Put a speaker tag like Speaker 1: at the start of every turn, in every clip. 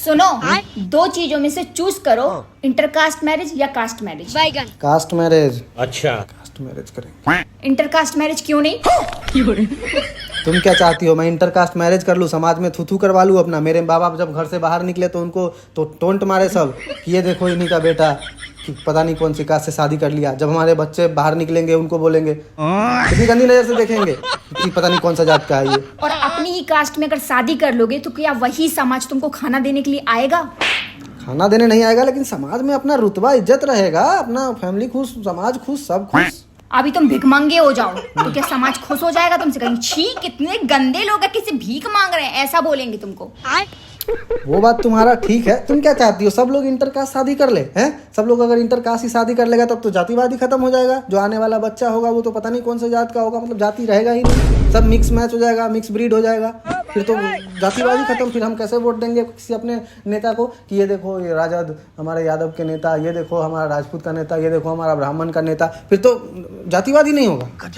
Speaker 1: सुनो, दो चीजों में से चूज करो, इंटरकास्ट मैरिज या कास्ट मैरिज।
Speaker 2: Caste marriage.
Speaker 3: अच्छा,
Speaker 2: कास्ट मैरिज करेंगे।
Speaker 1: इंटरकास्ट मैरिज क्यों नहीं?
Speaker 2: तुम क्या चाहती हो, मैं इंटरकास्ट मैरिज कर लूँ, समाज में थू करवा लूँ अपना? मेरे बाप बाप जब घर से बाहर निकले तो उनको तो टोंट मारे सब कि ये देखो इन्हीं का बेटा कि पता नहीं कौन सी कास्ट से शादी कर लिया। जब हमारे बच्चे बाहर निकलेंगे उनको बोलेंगे, कितनी गंदी नजर से देखेंगे कि पता नहीं कौन सा जात का है ये।
Speaker 1: और अपनी ही कास्ट में अगर शादी कर लोगे तो क्या वही समाज तुमको खाना देने के लिए आएगा?
Speaker 2: खाना देने नहीं आएगा, लेकिन समाज में अपना रुतबा इज्जत रहेगा, अपना फैमिली खुश, समाज खुश, सब खुश।
Speaker 1: अभी तुम भिखमंगे हो जाओ तो क्या समाज खुश हो जाएगा तुमसे? कहीं छी कितने गंदे लोग हैं, किसी भीख मांग रहे हैं, ऐसा बोलेंगे तुमको।
Speaker 2: वो बात तुम्हारा ठीक है। तुम क्या चाहती हो, सब लोग इंटरकास्ट शादी कर ले हैं? सब लोग अगर इंटरकास्ट ही शादी कर लेगा तब तो जातिवादी खत्म हो जाएगा। जो आने वाला बच्चा होगा वो तो पता नहीं कौन सा जात का होगा, मतलब जाति रहेगा ही नहीं, सब मिक्स मैच हो जाएगा, मिक्स ब्रीड हो जाएगा, फिर तो जातिवादी खत्म। फिर हम कैसे वोट देंगे किसी अपने नेता को कि ये देखो ये राजद हमारे यादव के नेता, ये देखो हमारा राजपूत का नेता, ये देखो हमारा ब्राह्मण का नेता, फिर तो जातिवादी नहीं होगा।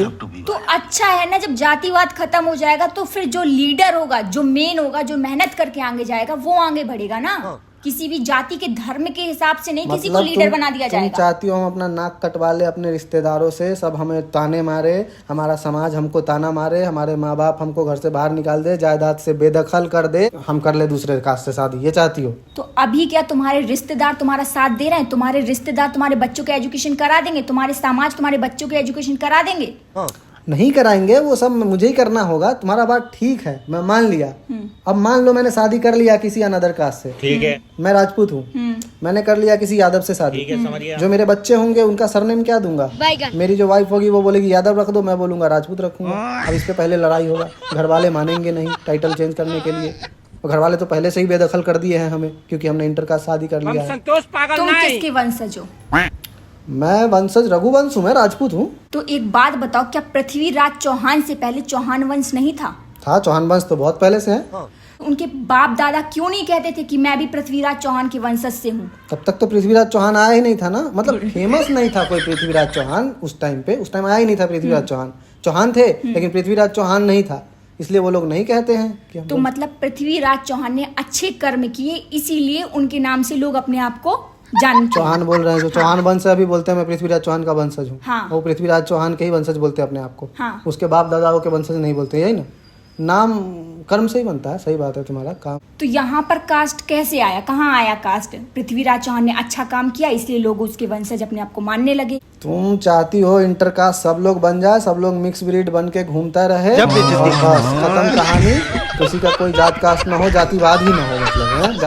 Speaker 1: तो अच्छा है ना, जब जातिवाद खत्म हो जाएगा तो फिर जो लीडर होगा, जो मेन होगा, जो मेहनत करके आगे जाएगा वो आगे बढ़ेगा ना। किसी भी जाति के धर्म के हिसाब से नहीं, किसी को लीडर बना दिया जाएगा।
Speaker 2: तुम चाहती हो हम अपना नाक कटवा ले अपने रिश्तेदारों से, सब हमें ताने मारे, हमारा समाज हमको ताना मारे, हमारे माँ बाप हमको घर से बाहर निकाल दे, जायदाद से बेदखल कर दे, हम कर ले दूसरे कास्ट से शादी, ये चाहती हो?
Speaker 1: तो अभी क्या तुम्हारे रिश्तेदार तुम्हारा साथ दे रहे हैं? तुम्हारे रिश्तेदार तुम्हारे बच्चों के एजुकेशन करा देंगे? तुम्हारे समाज तुम्हारे बच्चों के एजुकेशन करा देंगे?
Speaker 2: नहीं कराएंगे, वो सब मुझे ही करना होगा। तुम्हारा बात ठीक है, मैं मान लिया। अब मान लो मैंने शादी कर लिया किसी अनदर कास्ट से,
Speaker 3: ठीक है,
Speaker 2: मैं राजपूत हूँ, मैंने कर लिया किसी यादव से शादी,
Speaker 3: ठीक है, समझ गया।
Speaker 2: जो मेरे बच्चे होंगे उनका सरनेम क्या दूंगा? मेरी जो वाइफ होगी वो बोलेगी यादव रख दो, मैं बोलूंगा राजपूत रखूंगा। अब इस पे पहले लड़ाई होगा, घर वाले मानेंगे नहीं टाइटल चेंज करने के लिए। घर वाले तो पहले से ही बेदखल कर दिए हैं हमें, क्योंकि हमने इंटरकास्ट शादी कर लिया है।
Speaker 1: तुम किसके वंशज हो?
Speaker 2: मैं वंशज रघुवंश हूँ, मैं राजपूत हूँ।
Speaker 1: तो एक बात बताओ, क्या पृथ्वीराज चौहान से पहले चौहान वंश नहीं था?
Speaker 2: चौहान वंश तो बहुत पहले से है।
Speaker 1: उनके बाप दादा क्यों नहीं कहते थे कि मैं भी पृथ्वीराज चौहान के वंशज से हूँ?
Speaker 2: तब तक तो पृथ्वीराज चौहान आया ही नहीं था ना, मतलब फेमस नहीं था कोई पृथ्वीराज चौहान उस टाइम पे। उस टाइम आया ही नहीं था पृथ्वीराज चौहान। चौहान थे लेकिन पृथ्वीराज चौहान नहीं था, इसलिए वो लोग नहीं कहते हैं कि
Speaker 1: तो मतलब पृथ्वीराज चौहान ने अच्छे कर्म किए, इसीलिए उनके नाम से लोग अपने आप को
Speaker 2: चौहान बोल रहे हैं। जो चौहान वंश अभी बोलते हैं मैं पृथ्वीराज चौहान का वंशज हूँ।
Speaker 1: हाँ।
Speaker 2: वो पृथ्वीराज चौहान के ही वंशज बोलते हैं अपने आप को।
Speaker 1: हाँ।
Speaker 2: उसके बाप दादाओं के वंशज नहीं बोलते, यही ना? नाम कर्म से ही बनता है। सही बात है तुम्हारा काम।
Speaker 1: तो यहाँ पर कास्ट कैसे आया, कहाँ आया कास्ट? पृथ्वीराज चौहान ने अच्छा काम किया इसलिए लोग उसके वंशज अपने आप को मानने लगे।
Speaker 2: तुम चाहती हो इंटरकास्ट सब लोग बन जाए, सब लोग मिक्स ब्रीड बन के घूमता रहे, और बस खत्म कहानी, किसी का कोई जात कास्ट ना हो, जातिवाद ही ना हो, मतलब है।